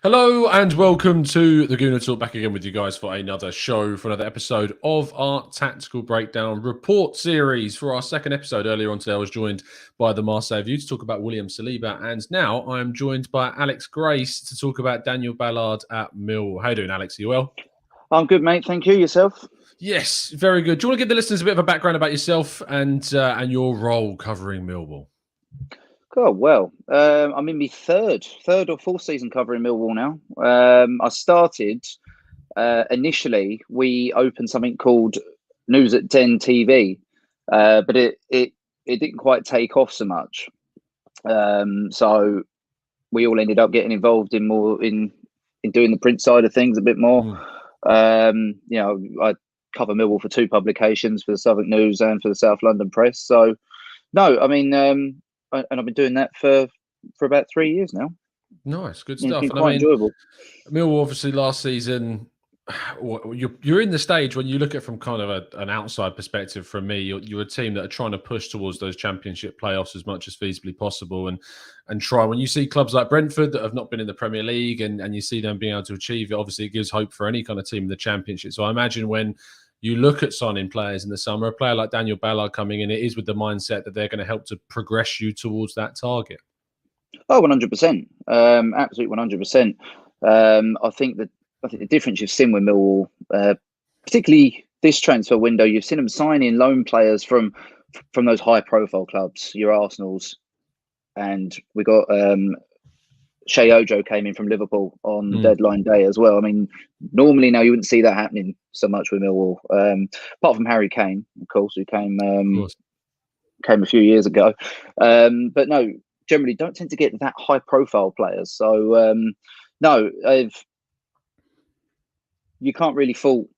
Hello and welcome to the Gooner Talk, back again with you guys for another show, for another episode of our Tactical Breakdown Report series. For our second episode earlier on today, I was joined by the Marseille View to talk about William Saliba, and now I am joined by Alex Grace to talk about Daniel Ballard at Millwall. How you doing, Alex? Are you well? I'm good, mate. Thank you. Yourself? Yes, very good. Do you want to give the listeners a bit of a background about yourself and your role covering Millwall? Oh, well, I'm in my third or fourth season covering Millwall now. I started initially. We opened something called News at 10 TV, but it didn't quite take off so much. So we all ended up getting involved in more in doing the print side of things a bit more. I cover Millwall for two publications, for the Southwark News and for the South London Press. So no, I mean. And I've been doing that for about 3 years now. Nice, good It's stuff. been quite enjoyable. Millwall, obviously, last season, you're in the stage when you look at it from kind of an outside perspective. From me, you're a team that are trying to push towards those championship playoffs as much as feasibly possible, and try. When you see clubs like Brentford that have not been in the Premier League, and you see them being able to achieve it, obviously it gives hope for any kind of team in the Championship. So I imagine when you look at signing players in the summer, a player like Daniel Ballard coming in, it is with the mindset that they're going to help to progress you towards that target. Oh, 100%. Absolutely 100%. I think the difference you've seen with Millwall, particularly this transfer window, you've seen them signing loan players from those high profile clubs, your Arsenals, and we got Shea Ojo came in from Liverpool on deadline day as well. I mean, normally now you wouldn't see that happening so much with Millwall, apart from Harry Kane, of course, who came a few years ago. But no, generally don't tend to get that high profile players. So no, you can't really fault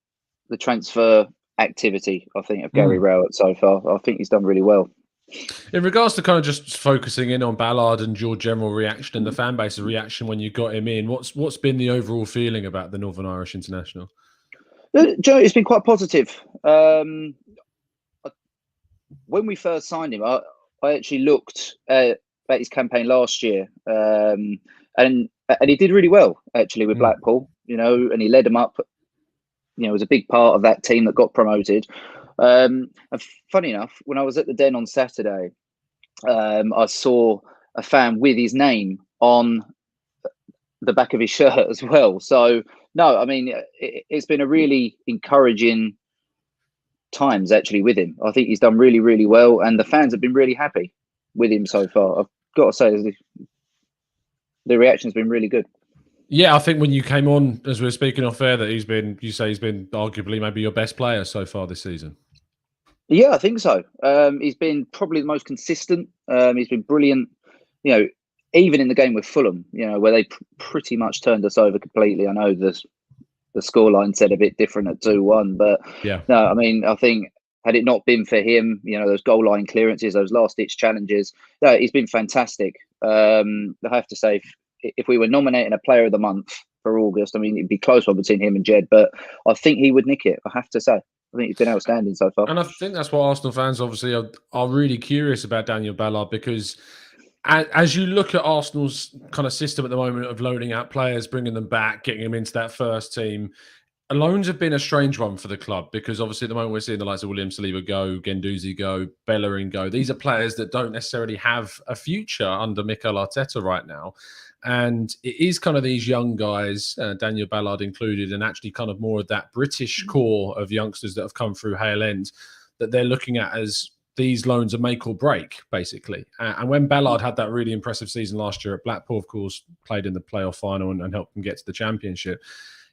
the transfer activity, I think, of Gary Rowett so far. I think he's done really well. In regards to kind of just focusing in on Ballard and your general reaction and the fan base's reaction when you got him in, what's been the overall feeling about the Northern Irish international? Joe, it's been quite positive. When we first signed him, I actually looked at his campaign last year, and he did really well actually with Blackpool, and he led them up. Was a big part of that team that got promoted. And funny enough, when I was at the Den on Saturday, I saw a fan with his name on the back of his shirt as well. So no, I mean, it's been a really encouraging times actually with him. I think he's done really, really well, and the fans have been really happy with him so far. I've got to say, the reaction's been really good. Yeah, I think when you came on, as we were speaking off air, that he's been arguably maybe your best player so far this season. Yeah, I think so. He's been probably the most consistent. He's been brilliant. Even in the game with Fulham, where they pretty much turned us over completely. I know the scoreline said a bit different at 2-1, but yeah, no, I mean, I think had it not been for him, those goal line clearances, those last ditch challenges, he's been fantastic. I have to say, if we were nominating a player of the month for August, I mean, it'd be close one between him and Jed, but I think he would nick it. I have to say. I think he's been outstanding so far. And I think that's what Arsenal fans obviously are really curious about Daniel Ballard, because as you look at Arsenal's kind of system at the moment of loading out players, bringing them back, getting them into that first team, loans have been a strange one for the club, because obviously at the moment we're seeing the likes of William Saliba go, Guendouzi go, Bellerin go. These are players that don't necessarily have a future under Mikel Arteta right now. And it is kind of these young guys, Daniel Ballard included, and actually kind of more of that British core of youngsters that have come through Hale End, that they're looking at as these loans are make or break, basically. And when Ballard had that really impressive season last year at Blackpool, of course, played in the playoff final and helped them get to the Championship,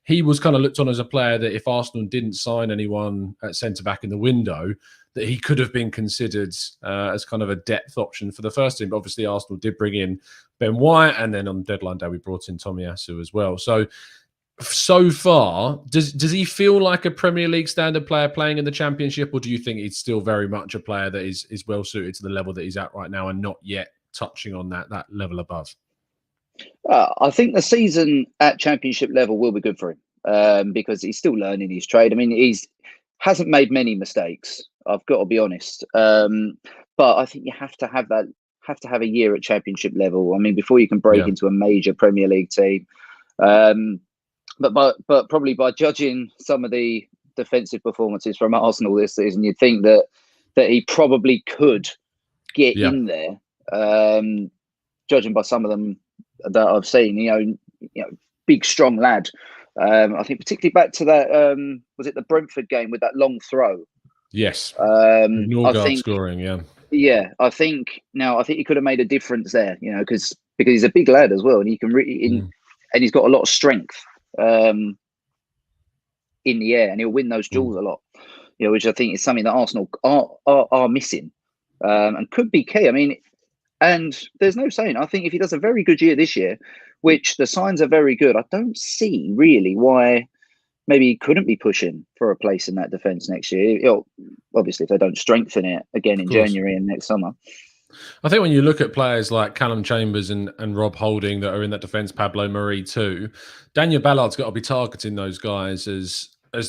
he was kind of looked on as a player that if Arsenal didn't sign anyone at centre-back in the window, that he could have been considered as kind of a depth option for the first team. But obviously, Arsenal did bring in Ben White, and then on deadline day, we brought in Tomiyasu as well. So far, does he feel like a Premier League standard player playing in the Championship, or do you think he's still very much a player that is well suited to the level that he's at right now and not yet touching on that level above? I think the season at Championship level will be good for him because he's still learning his trade. I mean, he's hasn't made many mistakes. I've got to be honest, but I think you have to have a year at Championship level. I mean, before you can break into a major Premier League team. But probably by judging some of the defensive performances from Arsenal this season, you'd think that he probably could get in there. Judging by some of them that I've seen, you know, big strong lad. I think particularly back to that was it the Brentford game with that long throw? Yes. I think scoring, yeah. Yeah, I think he could have made a difference there, you know, because he's a big lad as well, and he can and he's got a lot of strength in the air, and he'll win those duels a lot, you know, which I think is something that Arsenal are missing, and could be key. I mean, and there's no saying. I think if he does a very good year this year, which the signs are very good, I don't see really why maybe he couldn't be pushing for a place in that defence next year. You know, obviously, if they don't strengthen it again in January and next summer. I think when you look at players like Callum Chambers and Rob Holding that are in that defence, Pablo Marie too, Daniel Ballard's got to be targeting those guys as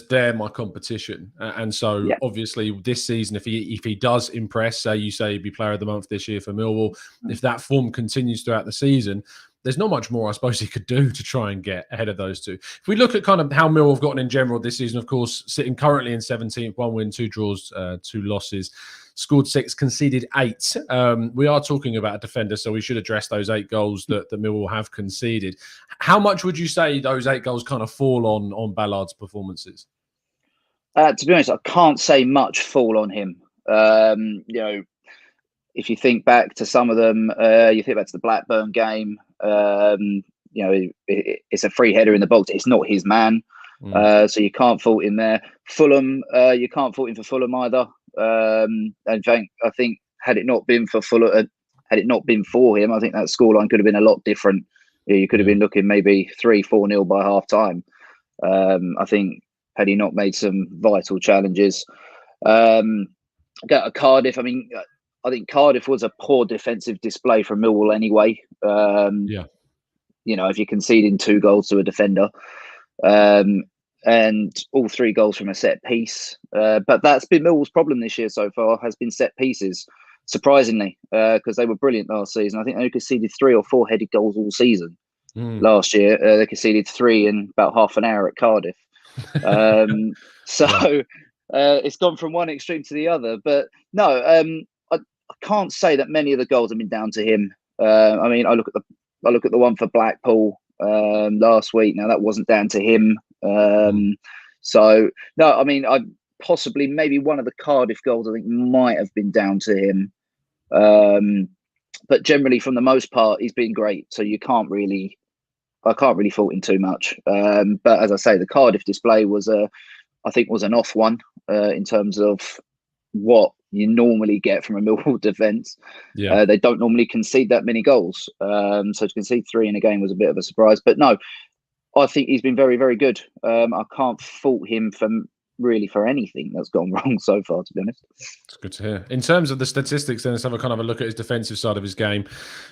they're my competition. And so obviously this season, if he does impress, say he'd be player of the month this year for Millwall, if that form continues throughout the season, there's not much more I suppose he could do to try and get ahead of those two. If we look at kind of how Millwall have gotten in general this season, of course, sitting currently in 17th, 1 win, 2 draws, 2 losses, scored 6, conceded 8. We are talking about a defender, so we should address those 8 goals that Millwall have conceded. How much would you say those 8 goals kind of fall on Ballard's performances? To be honest, I can't say much fall on him. You know, if you think back to some of them, you think back to the Blackburn game, you know, it's a free header in the box. It's not his man. So you can't fault him there. Fulham, you can't fault him for Fulham either. In fact, I think had it not been for Fulham, had it not been for him, I think that scoreline could have been a lot different. You could have been looking maybe 3-4-0 by half time. I think had he not made some vital challenges. At Cardiff, I mean, I think Cardiff was a poor defensive display from Millwall anyway. You know, if you're conceding 2 goals to a defender, and all 3 goals from a set piece. But that's been Millwall's problem this year so far, has been set pieces, surprisingly, because they were brilliant last season. I think they conceded 3 or 4 headed goals all season last year. They conceded 3 in about half an hour at Cardiff. It's gone from one extreme to the other. But no, I can't say that many of the goals have been down to him. I mean, I look at the one for Blackpool last week. Now that wasn't down to him. So no, I mean, I possibly maybe one of the Cardiff goals I think might have been down to him. But generally, from the most part, he's been great. So I can't really fault him too much. But as I say, the Cardiff display was I think was an off one in terms of what you normally get from a Millwall defence. They don't normally concede that many goals. So to concede 3 in a game was a bit of a surprise. But no, I think he's been very, very good. I can't fault him for anything that's gone wrong so far, to be honest. It's good to hear. In terms of the statistics, then let's have a kind of a look at his defensive side of his game.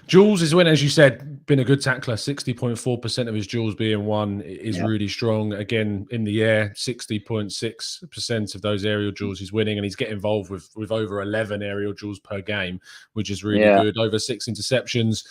Jules is as you said, been a good tackler. 60.4% of his duels being won is really strong. Again, in the air, 60.6% of those aerial duels he's winning, and he's getting involved with over 11 aerial duels per game, which is really good. Over 6 interceptions.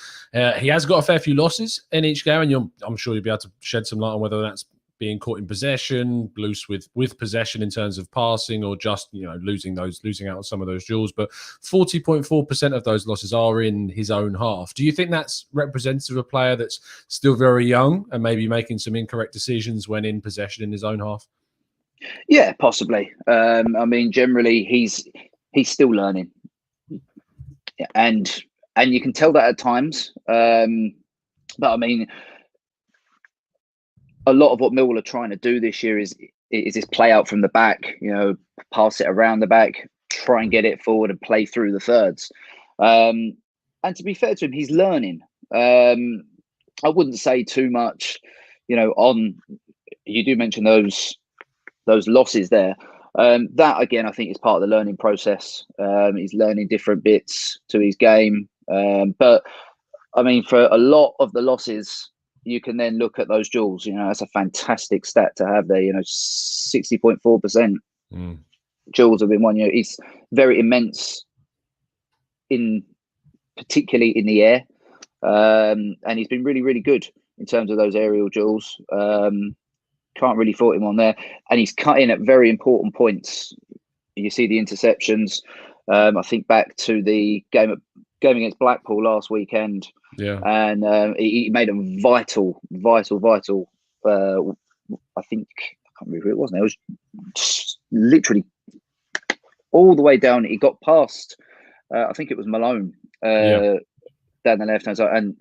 He has got a fair few losses in each game, and I'm sure you'll be able to shed some light on whether that's being caught in possession, loose with possession in terms of passing, or just, you know, losing out on some of those duels. But 40.4% of those losses are in his own half. Do you think that's representative of a player that's still very young and maybe making some incorrect decisions when in possession in his own half? Yeah, possibly. I mean, generally he's still learning, and you can tell that at times. But I mean, a lot of what Millwall are trying to do this year is this play out from the back, you know, pass it around the back, try and get it forward and play through the thirds. And to be fair to him, he's learning. I wouldn't say too much, you know, you do mention those losses there. That again, I think is part of the learning process. He's learning different bits to his game. But I mean, for a lot of the losses, you can then look at those duels. You know, that's a fantastic stat to have there. You know, 60.4% duels have been won. You know, it's very immense particularly in the air, and he's been really, really good. in terms of those aerial duels. Can't really fault him on there, and he's cut in at very important points. You see the interceptions. I think back to the game against Blackpool last weekend. Yeah, and he made a vital. I think I can't remember who it was now. It was just literally all the way down. He got past. I think it was Malone down the left hand side,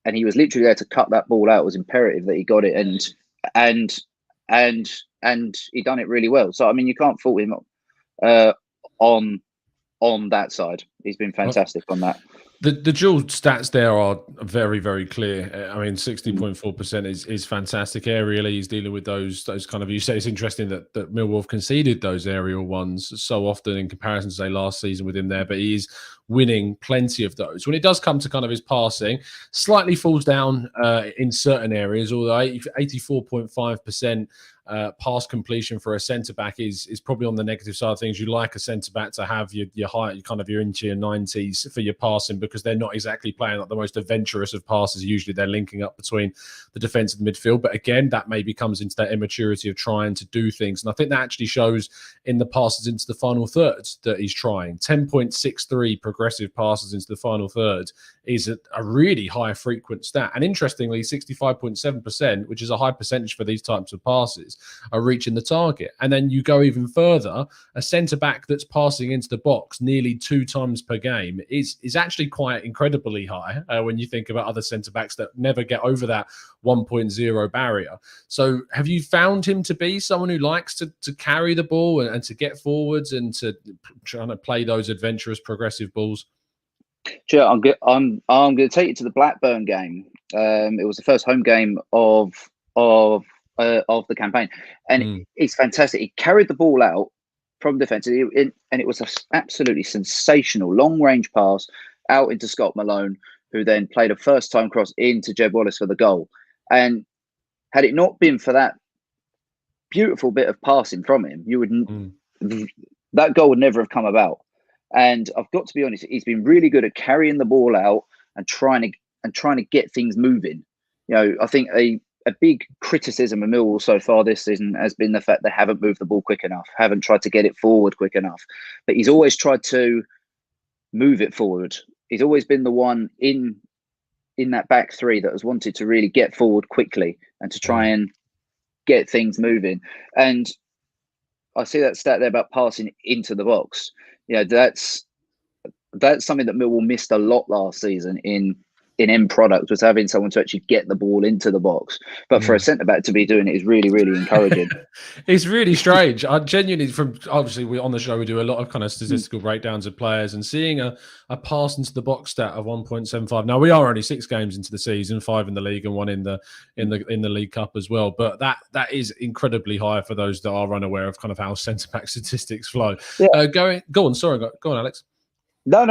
and he was literally there to cut that ball out. It was imperative that he got it, and he done it really well. So I mean, you can't fault him on that side. He's been fantastic on that. The dual stats there are very, very clear. I mean, 60.4% is fantastic. Aerially, he's dealing with those kind of. You say it's interesting that Millwall have conceded those aerial ones so often in comparison to say last season with him there, but he is winning plenty of those. When it does come to kind of his passing, slightly falls down in certain areas, although 84.5%. Pass completion for a centre back is probably on the negative side of things. You like a centre back to have your height, kind of your into your 90s for your passing, because they're not exactly playing like the most adventurous of passes. Usually they're linking up between the defence and the midfield. But again, that maybe comes into that immaturity of trying to do things. And I think that actually shows in the passes into the final third that he's trying. 10.63 progressive passes into the final third is a really high frequent stat. And interestingly, 65.7%, which is a high percentage for these types of passes, are reaching the target. And then you go even further, a centre-back that's passing into the box nearly 2 times per game is actually quite incredibly high when you think about other centre-backs that never get over that 1.0 barrier. So have you found him to be someone who likes to carry the ball and to get forwards and to trying to play those adventurous, progressive balls? Sure, I'm going to take you to the Blackburn game. It was the first home game of the campaign, and it's fantastic. He carried the ball out from defence, and it was an absolutely sensational long-range pass out into Scott Malone, who then played a first-time cross into Jeb Wallace for the goal. And had it not been for that beautiful bit of passing from him, that goal would never have come about. And I've got to be honest, he's been really good at carrying the ball out and trying to get things moving. You know, I think a big criticism of Millwall so far this season has been the fact they haven't moved the ball quick enough, haven't tried to get it forward quick enough. But he's always tried to move it forward. He's always been the one in that back three that has wanted to really get forward quickly and to try and get things moving. And I see that stat there about passing into the box. You know, that's something that Millwall missed a lot last season in end product, was having someone to actually get the ball into the box. But for a centre back to be doing it is really, really encouraging. It's really strange. I genuinely, obviously we on the show we do a lot of kind of statistical breakdowns of players, and seeing a pass into the box stat of 1.75. Now we are only 6 games into the season, 5 in the league and 1 in the League Cup as well. But that is incredibly high for those that are unaware of kind of how centre back statistics flow. Yeah. Go on. Sorry, go on, Alex. No.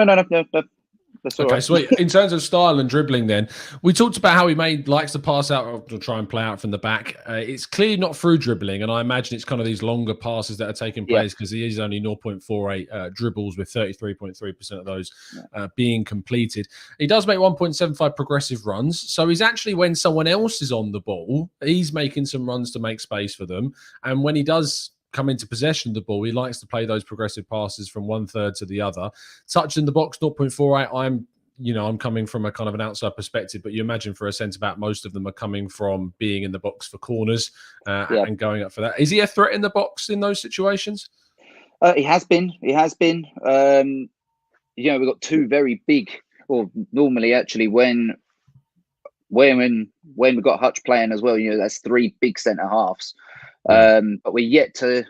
Okay, right. Sweet. In terms of style and dribbling, then we talked about how he likes to pass out or to try and play out from the back. It's clearly not through dribbling, and I imagine it's kind of these longer passes that are taking place because he is only 0.48 dribbles, with 33.3% of those being completed. He does make 1.75 progressive runs, so he's actually, when someone else is on the ball, he's making some runs to make space for them, and when he does come into possession of the ball, he likes to play those progressive passes from one third to the other. Touch in the box, 0.48. I'm coming from a kind of an outside perspective, but you imagine for a centre back, most of them are coming from being in the box for corners and going up for that. Is he a threat in the box in those situations? He has been. We've got 2 very big, or normally actually when we've got Hutch playing as well, that's 3 big centre halves. But we're yet to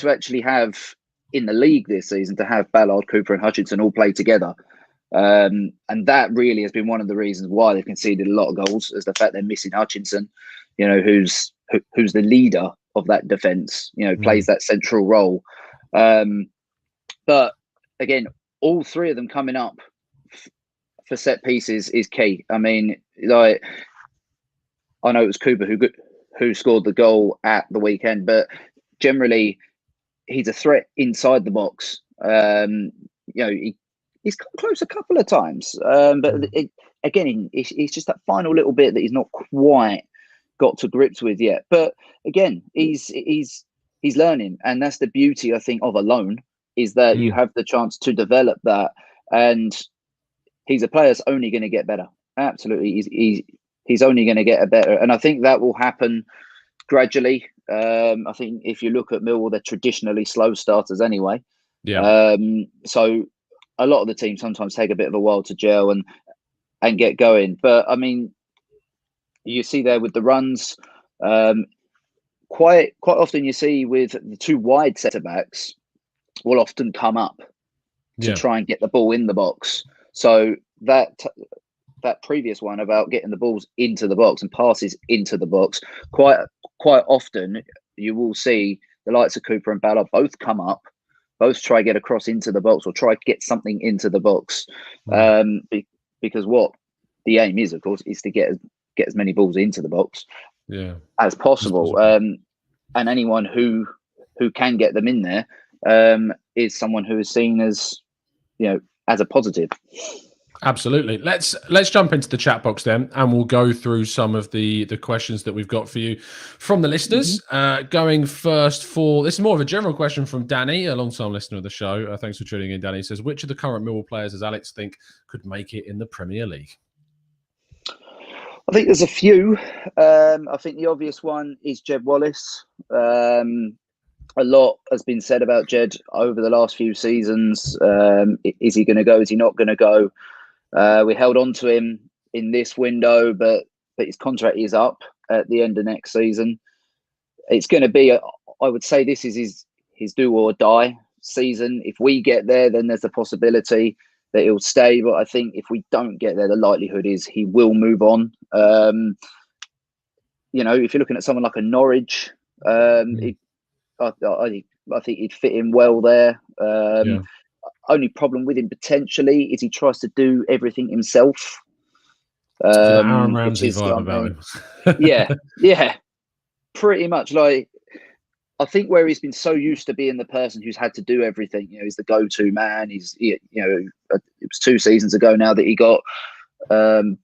actually have in the league this season to have Ballard, Cooper, and Hutchinson all play together, and that really has been one of the reasons why they've conceded a lot of goals, is the fact they're missing Hutchinson, who's the leader of that defence, plays that central role. But again, all 3 of them coming up for set pieces is key. I mean, I know it was Cooper who scored the goal at the weekend, but generally he's a threat inside the box. He's come close a couple of times, but again, it's just that final little bit that he's not quite got to grips with yet. But again, he's learning, and that's the beauty, I think, of a loan, is that you have the chance to develop that, and he's a player that's only going to get better. Absolutely, he's only going to get better, and I think that will happen gradually. I think if you look at Millwall, they're traditionally slow starters anyway. Yeah. So a lot of the teams sometimes take a bit of a while to gel and get going. But I mean, you see there with the runs, quite often you see with the two wide centre backs will often come up to try and get the ball in the box. So that previous one about getting the balls into the box and passes into the box, quite often you will see the likes of Cooper and Ballard both come up, both try to get across into the box or try to get something into the box. Because what the aim is, of course, is to get as many balls into the box as possible. And anyone who can get them in there is someone who is seen as, as a positive. Absolutely. Let's jump into the chat box then, and we'll go through some of the questions that we've got for you from the listeners. Going first this is more of a general question from Danny, a long-time listener of the show. Thanks for tuning in, Danny. He says, which of the current Millwall players does Alex think could make it in the Premier League? I think there's a few. I think the obvious one is Jed Wallace. A lot has been said about Jed over the last few seasons. Is he going to go? Is he not going to go? We held on to him in this window, but his contract is up at the end of next season. It's going to be, I would say this is his do or die season. If we get there, then there's a possibility that he'll stay. But I think if we don't get there, the likelihood is he will move on. If you're looking at someone like a Norwich, I think he'd fit in well there. Only problem with him potentially is he tries to do everything himself. Aaron Ramsey vibe about him. yeah, pretty much. Like, I think where he's been so used to being the person who's had to do everything, he's the go-to man. It was 2 seasons ago now that he got 10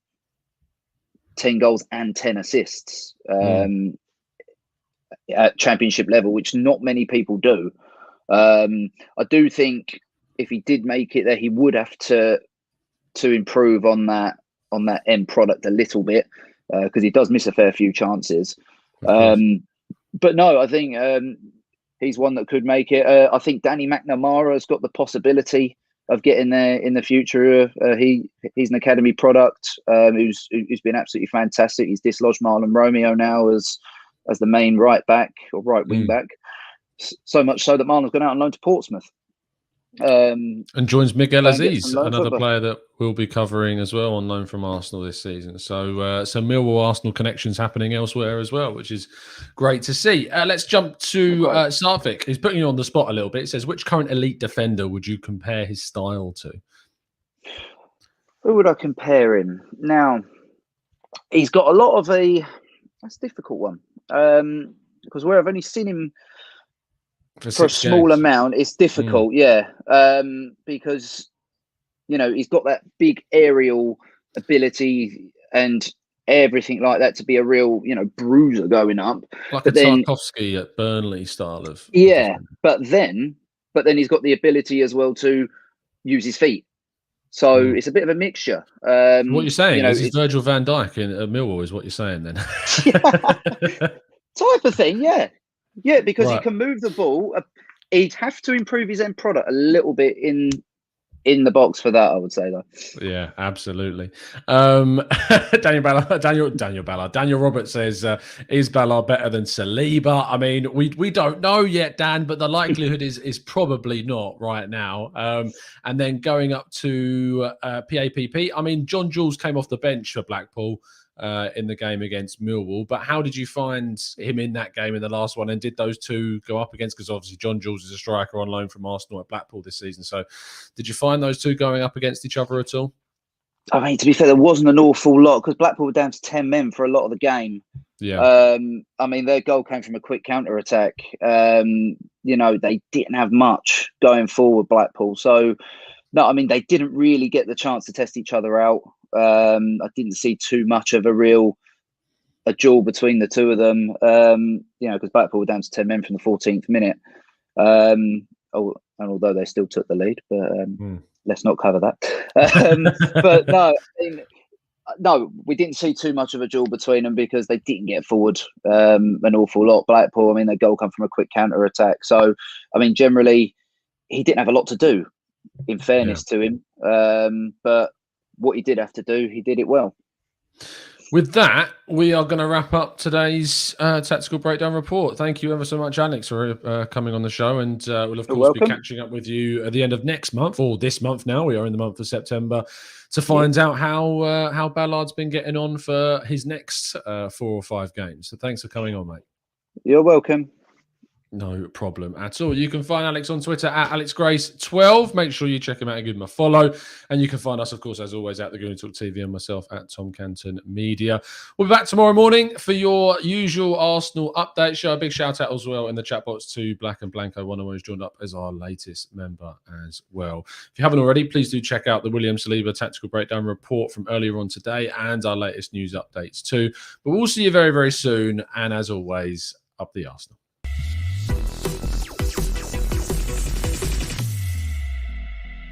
goals and 10 assists at championship level, which not many people do. I do think if he did make it there, he would have to improve on that end product a little bit, because he does miss a fair few chances. But no, I think he's one that could make it. I think Danny McNamara has got the possibility of getting there in the future. He's an academy product who's been absolutely fantastic. He's dislodged Marlon Romeo now as the main right back or right wing back. So much so that Marlon's gone out on loan to Portsmouth. And joins Miguel Aziz, another player that we'll be covering as well on loan from Arsenal this season. So Millwall Arsenal connections happening elsewhere as well, which is great to see. Let's jump to Sarvik. He's putting you on the spot a little bit. It says, which current elite defender would you compare his style to? Who would I compare him? Now, he's got a lot of that's a difficult one. Because where I've only seen him for a small amount, it's difficult, because he's got that big aerial ability and everything like that to be a real bruiser going up, like Tarkowski at Burnley style of but then he's got the ability as well to use his feet, so it's a bit of a mixture. What you're saying is he's Virgil van Dijk in Millwall, is what you're saying then? Type of thing, because he can move the ball. He'd have to improve his end product a little bit in the box for that, I would say, though. Yeah, absolutely. Daniel Roberts says, is Ballard better than Saliba? I mean, we don't know yet, Dan, but the likelihood is probably not right now. And then going up to PAPP, I mean, John Jules came off the bench for Blackpool in the game against Millwall, but how did you find him in that game in the last one, and did those two go up against, because obviously John Jules is a striker on loan from Arsenal at Blackpool this season, so did you find those two going up against each other at all? I mean, to be fair, there wasn't an awful lot, because Blackpool were down to 10 men for a lot of the game. I mean, their goal came from a quick counter attack. They didn't have much going forward, Blackpool, so no, I mean, they didn't really get the chance to test each other out. I didn't see too much of a duel between the two of them. Because Blackpool were down to 10 men from the 14th minute. And although they still took the lead, but let's not cover that. But no, no, we didn't see too much of a duel between them because they didn't get forward an awful lot. Blackpool, their goal come from a quick counter attack. So, generally, he didn't have a lot to do, in fairness to him. But what he did have to do, he did it well. With that, we are going to wrap up today's Tactical Breakdown report. Thank you ever so much, Alex, for coming on the show. And we'll, of course, be catching up with you at the end of next month, or this month now. We are in the month of September, to find out how Ballard's been getting on for his next 4 or 5 games. So thanks for coming on, mate. You're welcome. No problem at all. You can find Alex on Twitter at AlexGrace12. Make sure you check him out and give him a follow. And you can find us, of course, as always, at the Gooner Talk TV and myself at Tom Canton Media. We'll be back tomorrow morning for your usual Arsenal update show. A big shout out as well in the chat box to Black and Blanco, one of who's joined up as our latest member as well. If you haven't already, please do check out the William Saliba Tactical Breakdown report from earlier on today and our latest news updates too. But we'll see you very, very soon. And as always, up the Arsenal.